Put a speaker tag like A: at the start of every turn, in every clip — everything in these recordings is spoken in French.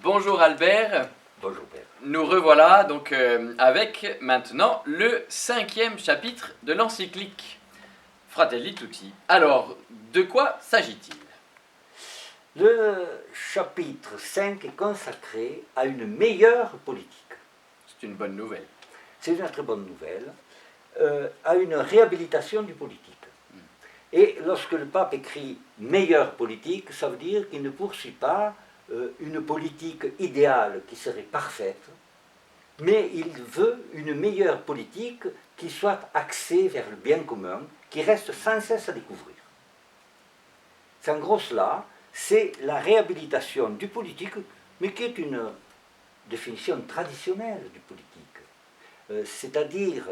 A: Bonjour Albert,
B: Bonjour Père.
A: nous revoilà donc avec maintenant le 5e chapitre de l'encyclique Fratelli Tutti. Alors, de quoi s'agit-il?
B: Le chapitre 5 est consacré à une meilleure politique.
A: C'est une bonne nouvelle.
B: C'est une très bonne nouvelle, à une réhabilitation du politique. Et lorsque le pape écrit meilleure politique, ça veut dire qu'il ne poursuit pas une politique idéale qui serait parfaite, mais il veut une meilleure politique qui soit axée vers le bien commun, qui reste sans cesse à découvrir. C'est en gros cela, c'est la réhabilitation du politique, mais qui est une définition traditionnelle du politique, c'est-à-dire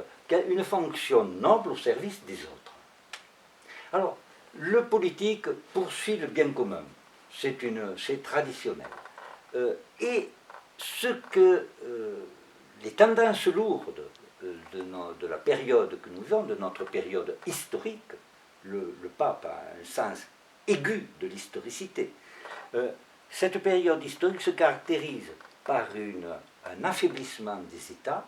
B: une fonction noble au service des autres. Alors, le politique poursuit le bien commun, c'est traditionnel. Et ce que les tendances lourdes de la période que nous vivons, de notre période historique, le pape a un sens aigu de l'historicité. Cette période historique se caractérise par un affaiblissement des États,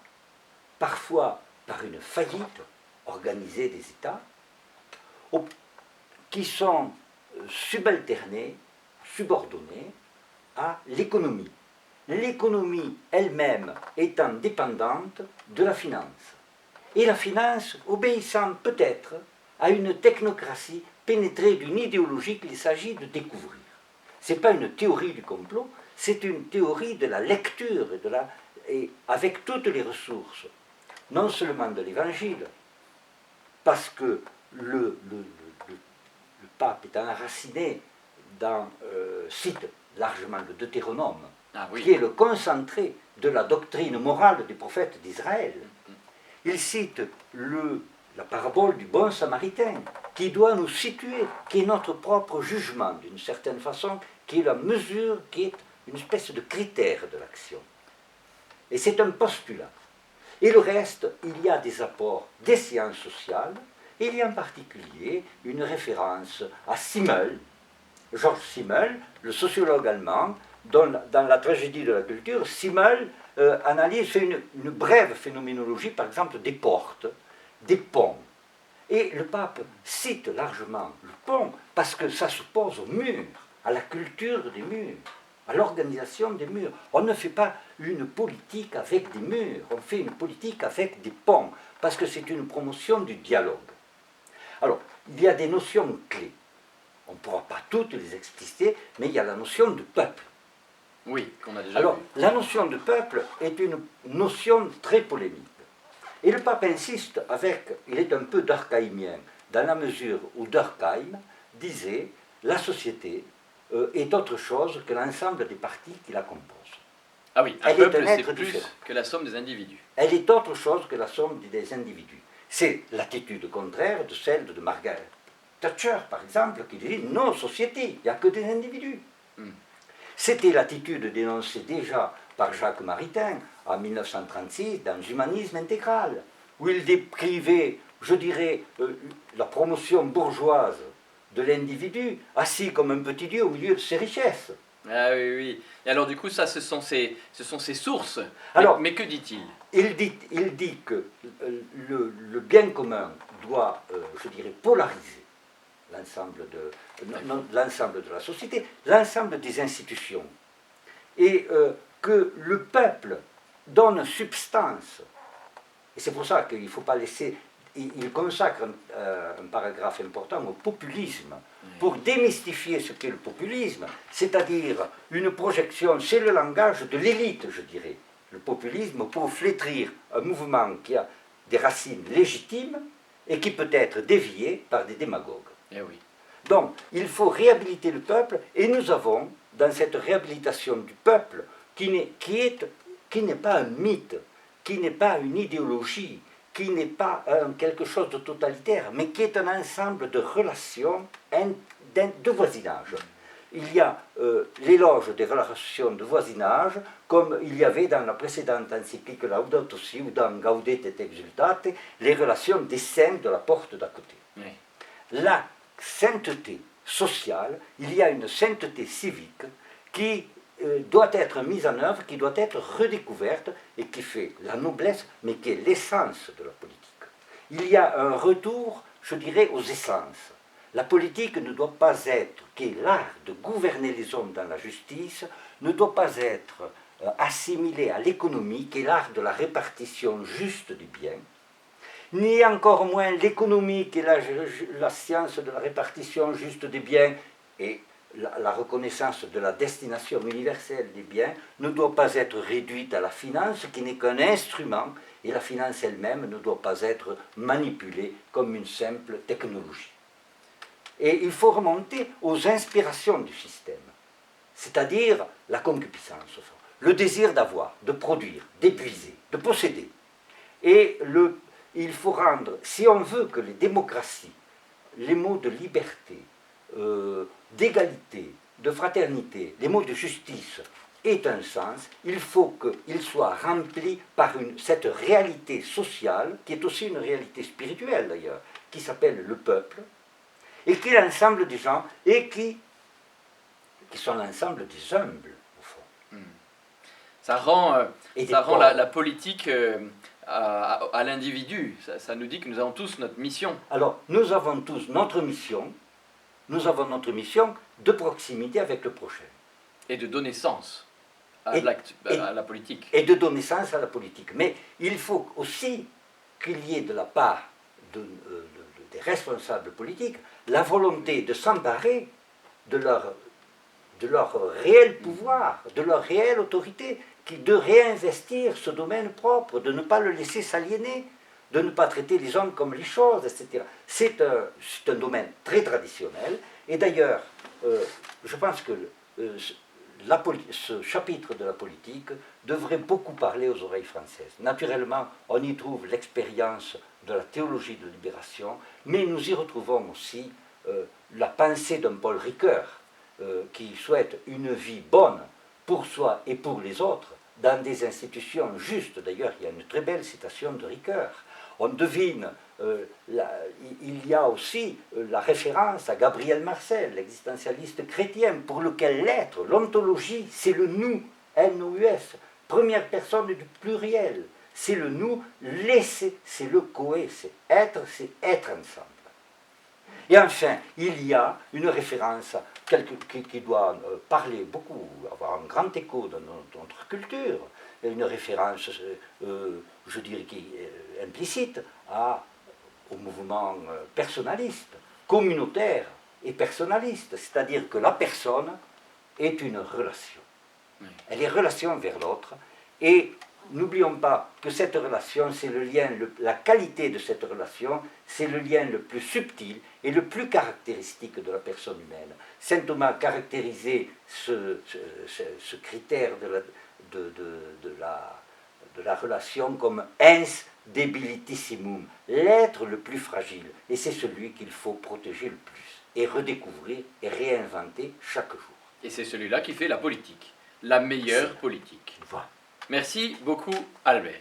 B: parfois par une faillite organisée des États, qui sont subalternés, subordonnés à l'économie. L'économie elle-même étant dépendante de la finance. Et la finance obéissant peut-être à une technocratie pénétrée d'une idéologie qu'il s'agit de découvrir. Ce n'est pas une théorie du complot, c'est une théorie de la lecture et avec toutes les ressources, non seulement de l'Évangile, parce que le pape est enraciné cite largement le Deutéronome, qui est le concentré de la doctrine morale des prophètes d'Israël. Il cite la parabole du bon samaritain, qui doit nous situer, qui est notre propre jugement, d'une certaine façon, qui est la mesure, qui est une espèce de critère de l'action. Et c'est un postulat. Et le reste, il y a des apports des sciences sociales, et il y a en particulier une référence à Simmel, Georges Simmel, le sociologue allemand, dont dans la tragédie de la culture, Simmel fait une brève phénoménologie, par exemple, des portes, des ponts. Et le pape cite largement le pont parce que ça s'oppose aux murs, à la culture des murs, à l'organisation des murs. On ne fait pas une politique avec des murs, on fait une politique avec des ponts, parce que c'est une promotion du dialogue. Alors, il y a des notions clés. On ne pourra pas toutes les expliciter, mais il y a la notion de peuple.
A: Oui, qu'on a déjà
B: Alors,
A: vu.
B: la notion de peuple est une notion très polémique. Et le pape insiste il est un peu durkheimien, dans la mesure où Durkheim disait la société est autre chose que l'ensemble des parties qui la composent.
A: Ah oui, un peuple c'est plus que la somme des individus.
B: Elle est autre chose que la somme des individus. C'est l'attitude contraire de celle de Margaret Thatcher, par exemple, qui dit non, société, il n'y a que des individus. C'était l'attitude dénoncée déjà par Jacques Maritain en 1936 dans Humanisme intégral, où il décrivait, je dirais, la promotion bourgeoise de l'individu, assis comme un petit dieu au milieu de ses richesses.
A: Ah oui, oui. Et alors du coup, ça, ce sont ses sources.
B: Alors,
A: mais que dit-il?
B: Il dit que le bien commun doit, je dirais, polariser l'ensemble de la société, l'ensemble des institutions, et que le peuple donne substance. Et c'est pour ça qu'il ne faut pas laisser... Il consacre un paragraphe important au populisme, pour démystifier ce qu'est le populisme, c'est-à-dire une projection, c'est le langage de l'élite, je dirais, le populisme, pour flétrir un mouvement qui a des racines légitimes et qui peut être dévié par des démagogues.
A: Eh oui.
B: Donc, il faut réhabiliter le peuple, et nous avons, dans cette réhabilitation du peuple, qui n'est pas un mythe, qui n'est pas une idéologie, qui n'est pas quelque chose de totalitaire, mais qui est un ensemble de relations de voisinage. Il y a l'éloge des relations de voisinage, comme il y avait dans la précédente encyclique Laudato Si, ou dans Gaudete et Exultate, les relations des saints de la porte d'à côté.
A: Oui.
B: La sainteté sociale, il y a une sainteté civique qui doit être mise en œuvre, qui doit être redécouverte et qui fait la noblesse, mais qui est l'essence de la politique. Il y a un retour, je dirais, aux essences. La politique ne doit pas être, qui est l'art de gouverner les hommes dans la justice, ne doit pas être assimilée à l'économie, qui est l'art de la répartition juste des biens, ni encore moins l'économie, qui est la science de la répartition juste des biens, et la reconnaissance de la destination universelle des biens ne doit pas être réduite à la finance, qui n'est qu'un instrument, et la finance elle-même ne doit pas être manipulée comme une simple technologie. Et il faut remonter aux inspirations du système, c'est-à-dire la concupiscence, au fond, le désir d'avoir, de produire, d'épuiser, de posséder. Et il faut rendre, si on veut que les démocraties, les mots de liberté, d'égalité, de fraternité, les mots de justice aient un sens, il faut qu'ils soient remplis par cette réalité sociale, qui est aussi une réalité spirituelle d'ailleurs, qui s'appelle le peuple, et qui est l'ensemble des gens, et qui sont l'ensemble des humbles, au fond.
A: Ça rend la politique à l'individu. Ça nous dit que nous avons tous notre mission.
B: Alors, nous avons tous notre mission. Nous avons notre mission de proximité avec le prochain.
A: Et de donner sens à la politique.
B: Et de donner sens à la politique. Mais il faut aussi qu'il y ait de la part des responsables politiques la volonté de s'emparer de leur réel pouvoir, de leur réelle autorité, de réinvestir ce domaine propre, de ne pas le laisser s'aliéner, de ne pas traiter les hommes comme les choses, etc. C'est un domaine très traditionnel, et d'ailleurs, je pense que ce chapitre de la politique devrait beaucoup parler aux oreilles françaises. Naturellement, on y trouve l'expérience de la théologie de libération, mais nous y retrouvons aussi la pensée d'un Paul Ricoeur, qui souhaite une vie bonne pour soi et pour les autres, dans des institutions justes. D'ailleurs, il y a une très belle citation de Ricoeur. On devine, il y a aussi la référence à Gabriel Marcel, l'existentialiste chrétien, pour lequel l'être, l'ontologie, c'est le nous, N-O-U-S, première personne du pluriel, c'est le nous, l'essai, c'est le coé, c'est être ensemble. Et enfin, il y a une référence qui doit parler beaucoup, avoir un grand écho dans notre culture, une référence, je dirais, qui est implicite au mouvement personnaliste, communautaire et personnaliste, c'est-à-dire que la personne est une relation. Elle est relation vers l'autre, et n'oublions pas que cette relation, c'est le lien, la qualité de cette relation, c'est le lien le plus subtil et le plus caractéristique de la personne humaine. Saint Thomas caractérisait ce critère de la relation comme ens debilitissimum, l'être le plus fragile, et c'est celui qu'il faut protéger le plus, et redécouvrir et réinventer chaque jour.
A: Et c'est celui-là qui fait la politique, la meilleure politique.
B: Voilà.
A: Merci beaucoup, Albert.